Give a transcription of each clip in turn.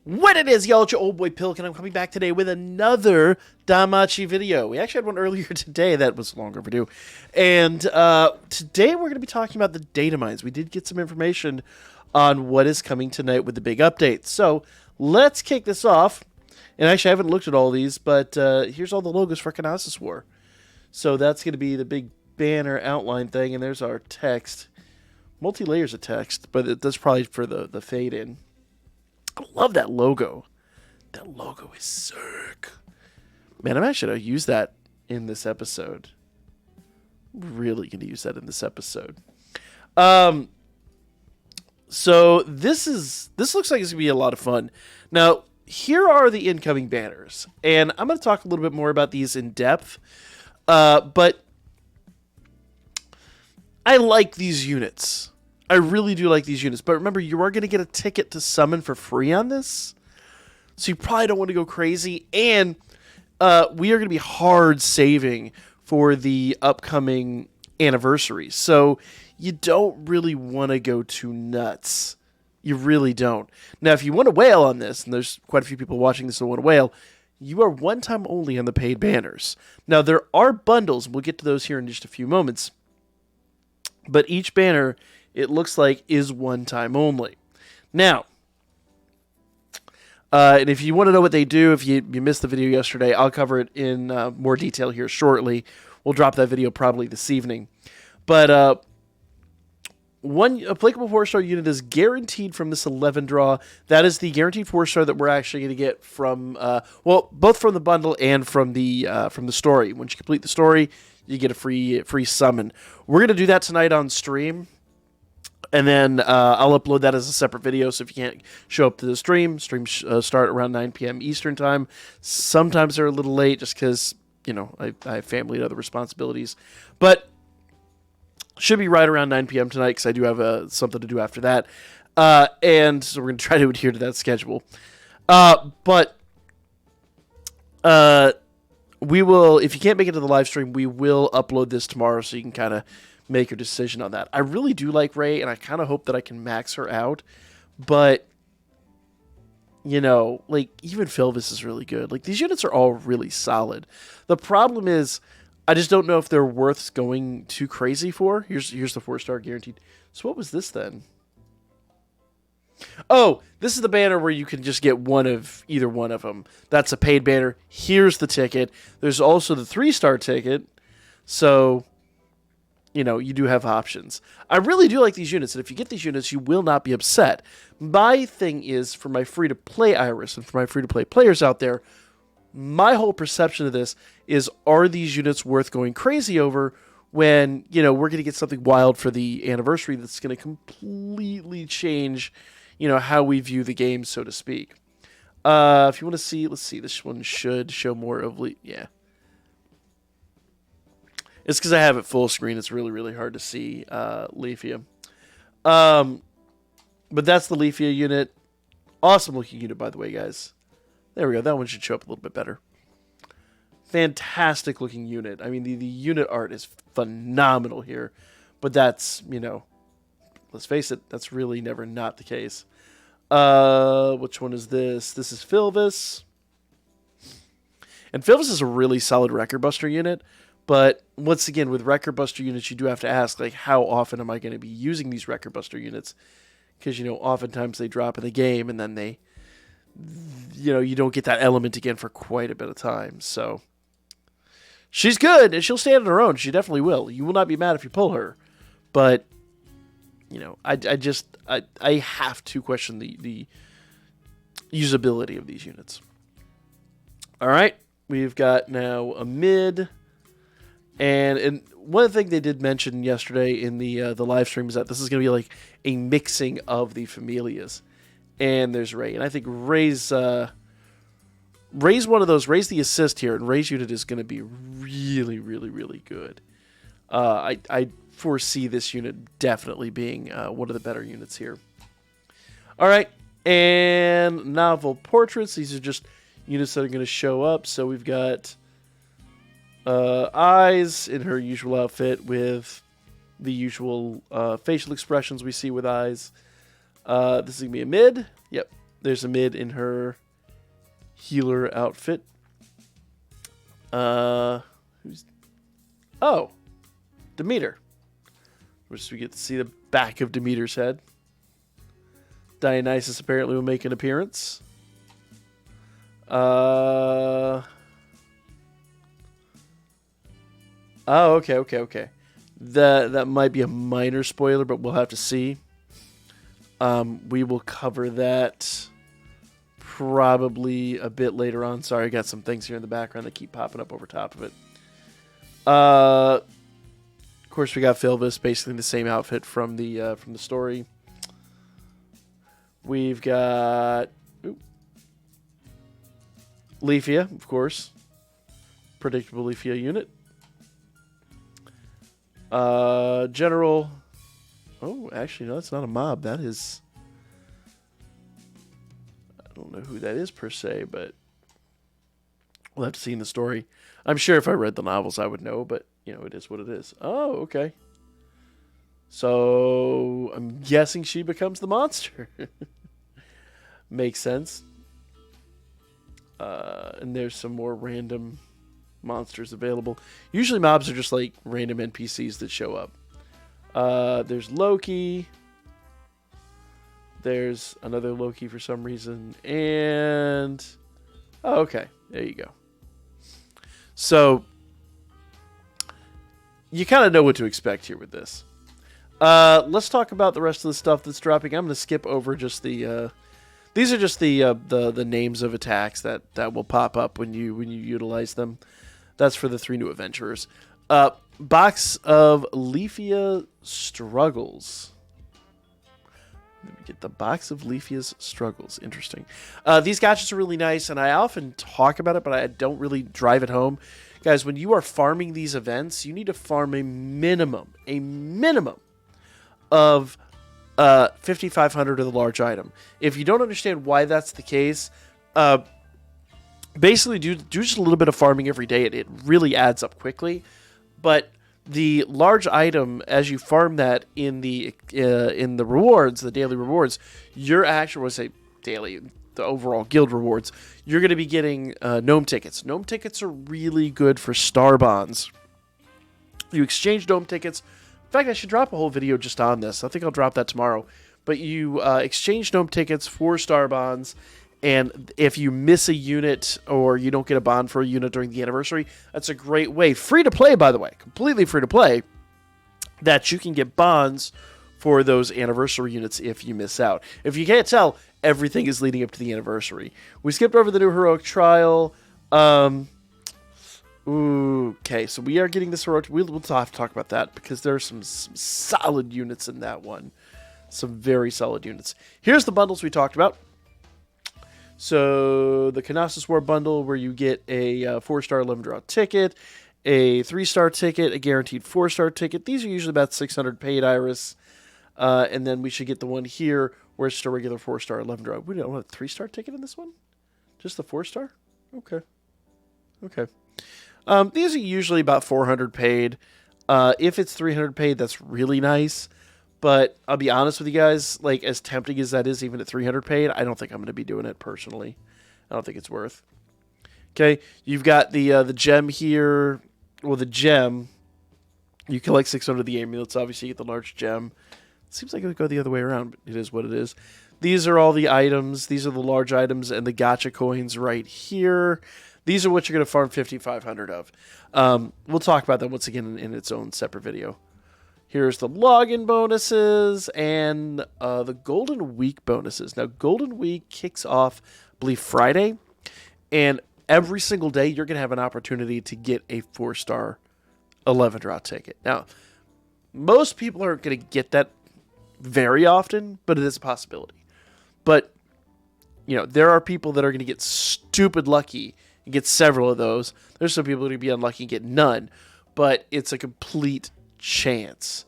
What it is, y'all, it's your old boy Pilk, and I'm coming back today with another Damachi video. We actually had one earlier today that was long overdue. And today we're going to be talking about the Datamines. We did get some information on what is coming tonight with the big update. So let's kick this off. And actually, I haven't looked at all these, but here's all the logos for Kanasis War. So that's going to be the big banner outline thing, and there's our text. Multi-layers of text, but that's probably for the fade-in. I love that logo. That logo is sick. Man, I'm actually going to use that in this episode. I'm really going to use that in this episode. So this looks like it's going to be a lot of fun. Now, here are the incoming banners. And I'm going to talk a little bit more about these in depth. But I like these units. I really do like these units. But remember, you are going to get a ticket to summon for free on this. So you probably don't want to go crazy. And we are going to be hard saving for the upcoming anniversary. So you don't really want to go too nuts. You really don't. Now, if you want to whale on this, and there's quite a few people watching this who want to whale, you are one time only on the paid banners. Now, there are bundles. We'll get to those here in just a few moments. But each banner, it looks like, is one time only. Now, and if you want to know what they do, if you missed the video yesterday, I'll cover it in more detail here shortly. We'll drop that video probably this evening. But one applicable 4-star unit is guaranteed from this 11 draw. That is the guaranteed 4-star that we're actually going to get from, well, both from the bundle and from the story. Once you complete the story, you get a free summon. We're going to do that tonight on stream. And then I'll upload that as a separate video, so if you can't show up to the streams start around 9 p.m. Eastern time. Sometimes they're a little late just because, you know, I have family and other responsibilities. But should be right around 9 p.m. tonight because I do have something to do after that. And so we're going to try to adhere to that schedule. But we will, if you can't make it to the live stream, we will upload this tomorrow so you can kind of make your decision on that. I really do like Ray, and I kind of hope that I can max her out. But, you know, like, even Filvis is really good. Like, these units are all really solid. The problem is, I just don't know if they're worth going too crazy for. Here's the 4-star guaranteed. So what was this then? Oh, this is the banner where you can just get either one of them. That's a paid banner. Here's the ticket. There's also the 3-star ticket. So, you know, you do have options. I really do like these units, and if you get these units, you will not be upset. My thing is, for my free-to-play Iris and for my free-to-play players out there, my whole perception of this is, are these units worth going crazy over when, you know, we're going to get something wild for the anniversary that's going to completely change, you know, how we view the game, so to speak. If you want to see, let's see, this one should show more of, yeah. It's because I have it full screen. It's really, really hard to see Leafia. But that's the Leafia unit. Awesome looking unit, by the way, guys. There we go. That one should show up a little bit better. Fantastic looking unit. I mean, the unit art is phenomenal here. But that's, you know, let's face it, that's really never not the case. Which one is this? This is Filvis. And Filvis is a really solid Record Buster unit. But once again, with Record Buster units, you do have to ask, like, how often am I going to be using these Record Buster units? Because, you know, oftentimes they drop in the game and then they, you know, you don't get that element again for quite a bit of time. So she's good and she'll stand on her own. She definitely will. You will not be mad if you pull her. But, you know, I have to question the usability of these units. All right. We've got now a mid. And one thing they did mention yesterday in the live stream is that this is going to be like a mixing of the Familias. And there's Ray. And I think Ray's one of those. Ray's the assist here. And Ray's unit is going to be really, really, really good. I foresee this unit definitely being one of the better units here. All right. And novel portraits. These are just units that are going to show up. So we've got Eyes in her usual outfit with the usual facial expressions we see with Eyes. This is going to be a mid. Yep. there's a mid in her healer outfit. Oh, Demeter. Which we get to see the back of Demeter's head. Dionysus apparently will make an appearance. Oh, okay. That might be a minor spoiler, but we'll have to see. We will cover that probably a bit later on. Sorry, I got some things here in the background that keep popping up over top of it. Of course, we got Filvis, basically the same outfit from the story. We've got Leafia, of course, predictable Leafia unit. General. Oh, actually, no, that's not a mob. That is. I don't know who that is per se, but we'll have to see in the story. I'm sure if I read the novels, I would know, but it is what it is. Oh, okay. So I'm guessing she becomes the monster. Makes sense. And there's some more random monsters available. Usually mobs are just like random NPCs that show up. There's Loki. There's another Loki for some reason. And oh, okay. There you go. So you kind of know what to expect here with this. Let's talk about the rest of the stuff that's dropping. I'm going to skip over just the these are just the names of attacks that will pop up when you utilize them. That's for the 3 new adventurers. Box of Leafia Struggles. Let me get the box of Leafia's Struggles. Interesting. These gadgets are really nice, and I often talk about it, but I don't really drive it home. Guys, when you are farming these events, you need to farm a minimum of 5,500 of the large item. If you don't understand why that's the case, basically do just a little bit of farming every day. It really adds up quickly. But the large item, as you farm that in the rewards, the daily rewards, your actual, the overall guild rewards, you're going to be getting gnome tickets. Gnome tickets are really good for star bonds. You exchange gnome tickets. In fact, I should drop a whole video just on this. I think I'll drop that tomorrow. But you exchange gnome tickets for star bonds, and if you miss a unit or you don't get a bond for a unit during the anniversary, that's a great way, free to play, by the way, completely free to play, that you can get bonds for those anniversary units if you miss out. If you can't tell, everything is leading up to the anniversary. We skipped over the new heroic trial. Okay, so we are getting this heroic. We'll have to talk about that because there are some solid units in that one. Some very solid units. Here's the bundles we talked about. So the Knossos War bundle, where you get a 4-star 11-draw ticket, a 3-star ticket, a guaranteed 4-star ticket. These are usually about 600 paid Iris. And then we should get the one here where it's just a regular 4-star 11-draw. We don't want a 3-star ticket in this one? Just the 4-star? Okay. These are usually about 400 paid. If it's 300 paid, that's really nice. But I'll be honest with you guys, like as tempting as that is, even at 300 paid, I don't think I'm going to be doing it personally. I don't think it's worth. Okay, you've got the gem here. Well, the gem, you collect 600 of the amulets. Obviously, you get the large gem. Seems like it would go the other way around, but it is what it is. These are all the items. These are the large items and the gacha coins right here. These are what you're going to farm 5,500 of. We'll talk about that once again in its own separate video. Here's the login bonuses and the Golden Week bonuses. Now, Golden Week kicks off, I believe, Friday. And every single day, you're going to have an opportunity to get a 4-star 11-draw ticket. Now, most people aren't going to get that very often, but it is a possibility. But, there are people that are going to get stupid lucky and get several of those. There's some people that are going to be unlucky and get none. But it's a complete chance.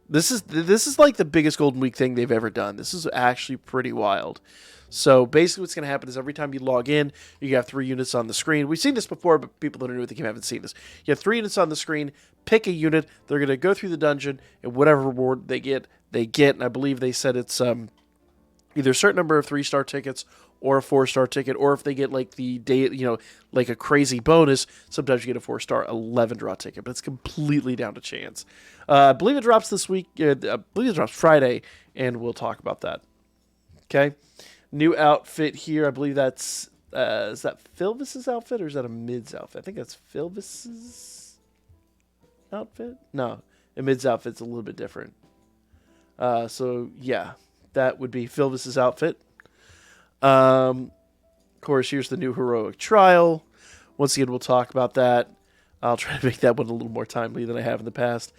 This is like the biggest Golden Week thing they've ever done. This is actually pretty wild. So basically what's going to happen is every time you log in, you have 3 units on the screen. We've seen this before, but people that are new with the game haven't seen this. You have 3 units on the screen, pick a unit, they're going to go through the dungeon, and whatever reward they get, and I believe they said it's either a certain number of 3-star tickets or a 4-star ticket, or if they get like the day, like a crazy bonus, sometimes you get a 4-star 11 draw ticket, but it's completely down to chance. I believe it drops this week. I believe it drops Friday, and we'll talk about that. Okay. New outfit here. I believe that's, is that Filvis's outfit or is that a mid's outfit? I think that's Filvis's outfit. No, a mid's outfit's a little bit different. So yeah, that would be Filvis's outfit. Of course, here's the new heroic trial. Once again, we'll talk about that. I'll try to make that one a little more timely than I have in the past.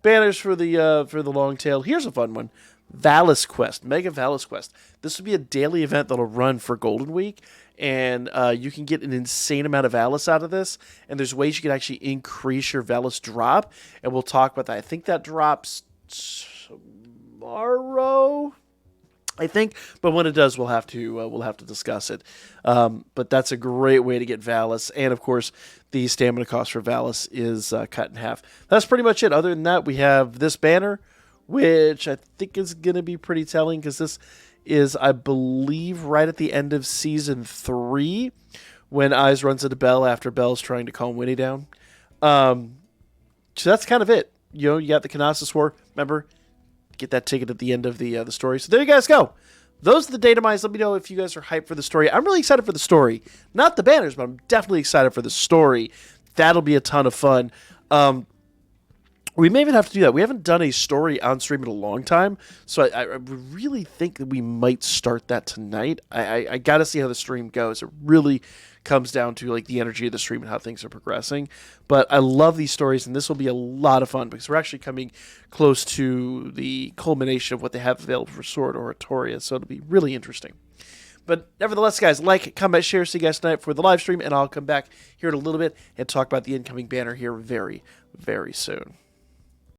Banners for the long tail. Here's a fun one. Valis Quest, Mega Valis Quest. This will be a daily event that'll run for Golden Week, and you can get an insane amount of Valis out of this, and there's ways you can actually increase your Valis drop, and we'll talk about that. I think that drops tomorrow, I think, but when it does, we'll have to discuss it. But that's a great way to get Valis, and of course, the stamina cost for Valis is cut in half. That's pretty much it. Other than that, we have this banner, which I think is going to be pretty telling because this is, I believe, right at the end of Season 3 when Eyes runs into Belle after Belle's trying to calm Winnie down. So that's kind of it. You got the Knossos War. Remember, get that ticket at the end of the story. So there you guys go. Those are the Datamines. Let me know if you guys are hyped for the story. I'm really excited for the story. Not the banners, but I'm definitely excited for the story. That'll be a ton of fun. We may even have to do that. We haven't done a story on stream in a long time, so I really think that we might start that tonight. I got to see how the stream goes. It really comes down to like the energy of the stream and how things are progressing. But I love these stories, and this will be a lot of fun because we're actually coming close to the culmination of what they have available for Sword Oratoria, so it'll be really interesting. But nevertheless, guys, like, comment, share. See you guys tonight for the live stream, and I'll come back here in a little bit and talk about the incoming banner here very, very soon.